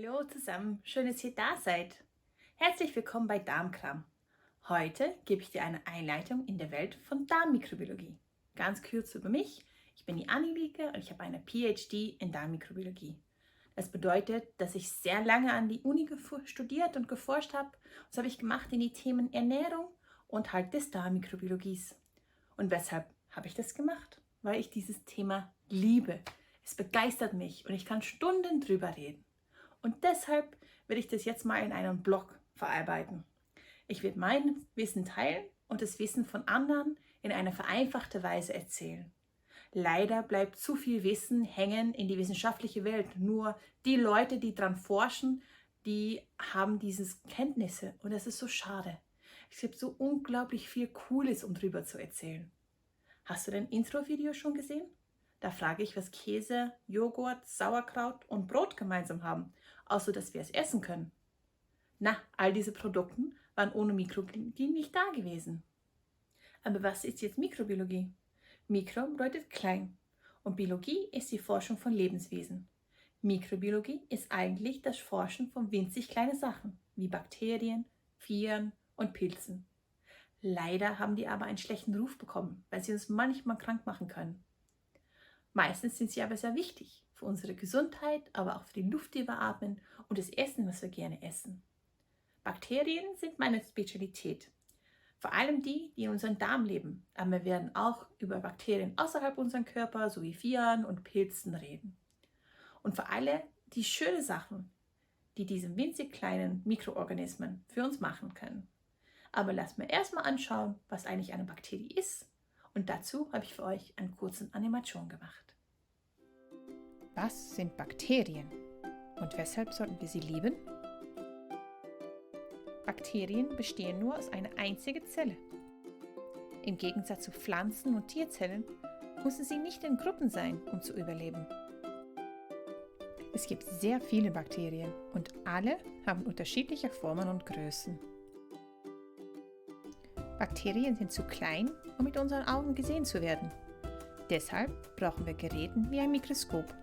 Hallo zusammen, schön, dass ihr da seid. Herzlich willkommen bei Darmkram. Heute gebe ich dir eine Einleitung in der Welt von Darmmikrobiologie. Ganz kurz über mich. Ich bin die Angelike und ich habe eine PhD in Darmmikrobiologie. Das bedeutet, dass ich sehr lange an die Uni studiert und geforscht habe. Das habe ich gemacht in die Themen Ernährung und halt des Darmmikrobiologies. Und weshalb habe ich das gemacht? Weil ich dieses Thema liebe. Es begeistert mich und ich kann Stunden drüber reden. Und deshalb werde ich das jetzt mal in einem Blog verarbeiten. Ich werde mein Wissen teilen und das Wissen von anderen in eine vereinfachte Weise erzählen. Leider bleibt zu viel Wissen hängen in die wissenschaftliche Welt. Nur die Leute, die daran forschen, die haben diese Kenntnisse und das ist so schade. Es gibt so unglaublich viel Cooles, um drüber zu erzählen. Hast du dein Intro-Video schon gesehen? Da frage ich, was Käse, Joghurt, Sauerkraut und Brot gemeinsam haben, außer dass wir es essen können. Na, all diese Produkte waren ohne Mikrobiologie nicht da gewesen. Aber was ist jetzt Mikrobiologie? Mikro bedeutet klein und Biologie ist die Forschung von Lebenswesen. Mikrobiologie ist eigentlich das Forschen von winzig kleinen Sachen, wie Bakterien, Viren und Pilzen. Leider haben die aber einen schlechten Ruf bekommen, weil sie uns manchmal krank machen können. Meistens sind sie aber sehr wichtig für unsere Gesundheit, aber auch für die Luft, die wir atmen und das Essen, was wir gerne essen. Bakterien sind meine Spezialität. Vor allem die, die in unserem Darm leben. Aber wir werden auch über Bakterien außerhalb unseres Körpers, sowie Viren und Pilzen reden. Und für alle die schönen Sachen, die diese winzig kleinen Mikroorganismen für uns machen können. Aber lasst mir erstmal anschauen, was eigentlich eine Bakterie ist. Und dazu habe ich für euch eine kurze Animation gemacht. Was sind Bakterien und weshalb sollten wir sie lieben? Bakterien bestehen nur aus einer einzigen Zelle. Im Gegensatz zu Pflanzen- und Tierzellen müssen sie nicht in Gruppen sein, um zu überleben. Es gibt sehr viele Bakterien und alle haben unterschiedliche Formen und Größen. Bakterien sind zu klein, um mit unseren Augen gesehen zu werden. Deshalb brauchen wir Geräte wie ein Mikroskop.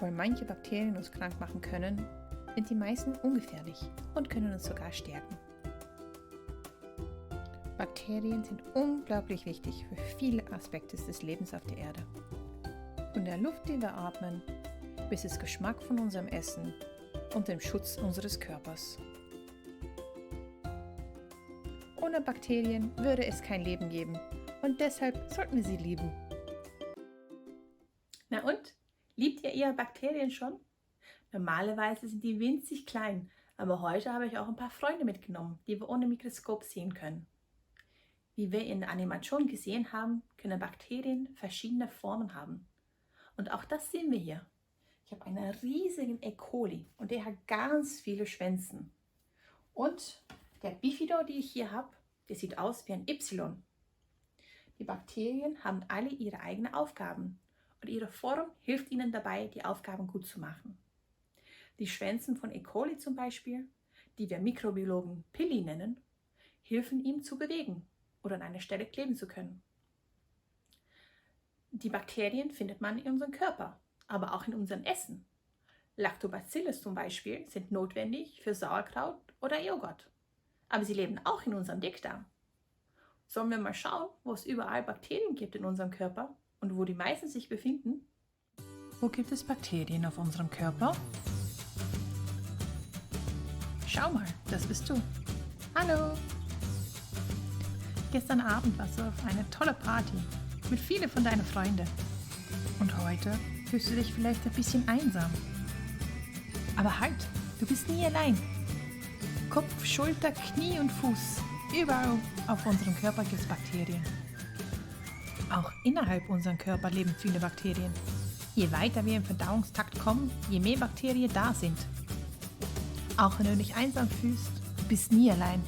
Weil manche Bakterien uns krank machen können, sind die meisten ungefährlich und können uns sogar stärken. Bakterien sind unglaublich wichtig für viele Aspekte des Lebens auf der Erde. Von der Luft, die wir atmen, bis zum Geschmack von unserem Essen und dem Schutz unseres Körpers. Ohne Bakterien würde es kein Leben geben und deshalb sollten wir sie lieben. Na und? Liebt ihr Bakterien schon? Normalerweise sind die winzig klein, aber heute habe ich auch ein paar Freunde mitgenommen, die wir ohne Mikroskop sehen können. Wie wir in der Animation gesehen haben, können Bakterien verschiedene Formen haben. Und auch das sehen wir hier. Ich habe einen riesigen E. coli und der hat ganz viele Schwänzen. Und der Bifido, die ich hier habe, der sieht aus wie ein Y. Die Bakterien haben alle ihre eigenen Aufgaben und ihre Form hilft ihnen dabei, die Aufgaben gut zu machen. Die Schwänzen von E. coli zum Beispiel, die wir Mikrobiologen Pili nennen, helfen ihm zu bewegen oder an einer Stelle kleben zu können. Die Bakterien findet man in unserem Körper, aber auch in unserem Essen. Lactobacillus zum Beispiel sind notwendig für Sauerkraut oder Joghurt, aber sie leben auch in unserem Dickdarm. Sollen wir mal schauen, wo es überall Bakterien gibt in unserem Körper und wo die meisten sich befinden? Wo gibt es Bakterien auf unserem Körper? Schau mal, das bist du. Hallo! Gestern Abend warst du auf einer tollen Party mit vielen von deinen Freunden. Und heute fühlst du dich vielleicht ein bisschen einsam. Aber halt, du bist nie allein. Kopf, Schulter, Knie und Fuß. Überall auf unserem Körper gibt es Bakterien. Auch innerhalb unserem Körper leben viele Bakterien. Je weiter wir im Verdauungstakt kommen, je mehr Bakterien da sind. Auch wenn du dich einsam fühlst, du bist nie allein.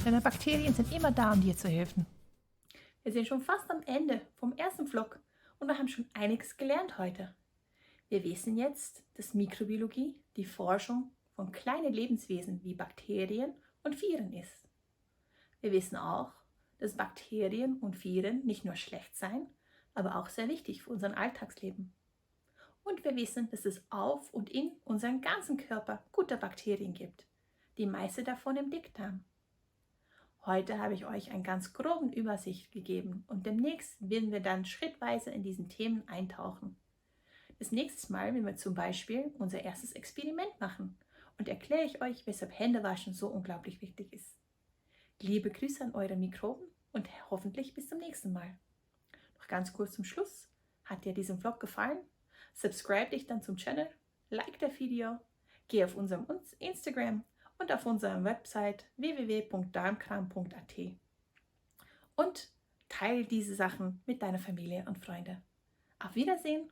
Deine Bakterien sind immer da, um dir zu helfen. Wir sind schon fast am Ende vom ersten Vlog und wir haben schon einiges gelernt heute. Wir wissen jetzt, dass Mikrobiologie die Forschung von kleinen Lebenswesen wie Bakterien und Viren ist. Wir wissen auch, dass Bakterien und Viren nicht nur schlecht sein, aber auch sehr wichtig für unser Alltagsleben. Und wir wissen, dass es auf und in unserem ganzen Körper gute Bakterien gibt. Die meiste davon im Dickdarm. Heute habe ich euch eine ganz grobe Übersicht gegeben und demnächst werden wir dann schrittweise in diesen Themen eintauchen. Das nächste Mal werden wir zum Beispiel unser erstes Experiment machen und erkläre ich euch, weshalb Händewaschen so unglaublich wichtig ist. Liebe Grüße an eure Mikroben und hoffentlich bis zum nächsten Mal. Noch ganz kurz zum Schluss. Hat dir diesen Vlog gefallen? Subscribe dich dann zum Channel, like das Video, geh auf unserem Instagram und auf unserer Website www.darmkram.at und teile diese Sachen mit deiner Familie und Freunden. Auf Wiedersehen!